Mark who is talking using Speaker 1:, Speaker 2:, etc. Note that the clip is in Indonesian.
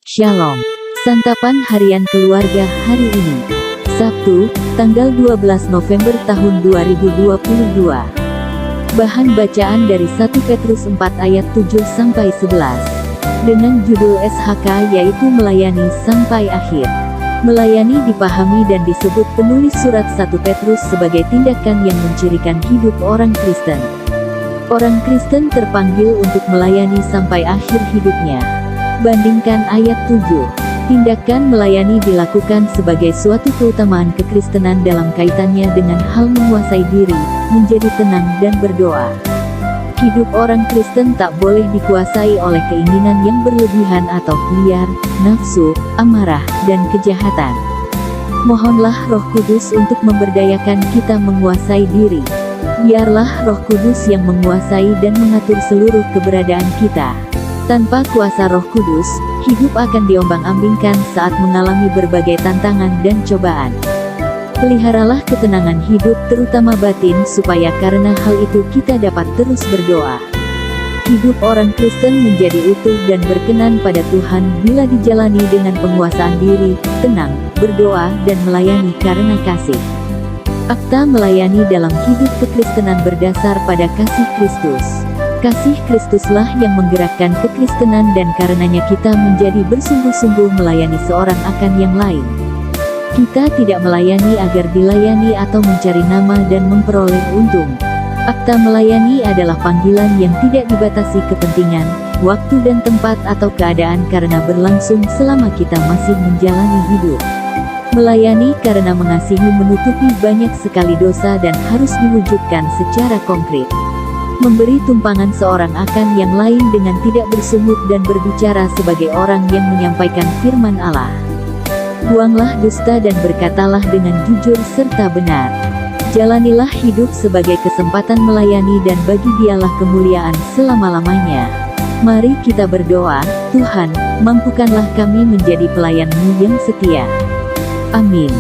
Speaker 1: Shalom. Santapan Harian Keluarga hari ini, Sabtu, tanggal 12 November tahun 2022. Bahan bacaan dari 1 Petrus 4 ayat 7-11. Dengan judul SHK yaitu melayani sampai akhir. Melayani dipahami dan disebut penulis surat 1 Petrus sebagai tindakan yang mencirikan hidup orang Kristen. Orang Kristen terpanggil untuk melayani sampai akhir hidupnya. Bandingkan ayat 7. Tindakan melayani dilakukan sebagai suatu keutamaan kekristenan dalam kaitannya dengan hal menguasai diri, menjadi tenang dan berdoa. Hidup orang Kristen tak boleh dikuasai oleh keinginan yang berlebihan atau liar, nafsu, amarah, dan kejahatan. Mohonlah Roh Kudus untuk memberdayakan kita menguasai diri. Biarlah Roh Kudus yang menguasai dan mengatur seluruh keberadaan kita. Tanpa kuasa Roh Kudus, hidup akan diombang-ambingkan saat mengalami berbagai tantangan dan cobaan. Peliharalah ketenangan hidup terutama batin supaya karena hal itu kita dapat terus berdoa. Hidup orang Kristen menjadi utuh dan berkenan pada Tuhan bila dijalani dengan penguasaan diri, tenang, berdoa dan melayani karena kasih. Akta melayani dalam hidup kekristenan berdasar pada kasih Kristus. Kasih Kristuslah yang menggerakkan kekristenan dan karenanya kita menjadi bersungguh-sungguh melayani seorang akan yang lain. Kita tidak melayani agar dilayani atau mencari nama dan memperoleh untung. Akta melayani adalah panggilan yang tidak dibatasi kepentingan, waktu dan tempat atau keadaan karena berlangsung selama kita masih menjalani hidup. Melayani karena mengasihi menutupi banyak sekali dosa dan harus diwujudkan secara konkret. Memberi tumpangan seorang akan yang lain dengan tidak bersungut dan berbicara sebagai orang yang menyampaikan firman Allah. Buanglah dusta dan berkatalah dengan jujur serta benar. Jalanilah hidup sebagai kesempatan melayani dan bagi Dialah kemuliaan selama-lamanya. Mari kita berdoa, Tuhan, mampukanlah kami menjadi pelayan-Mu yang setia. Amin.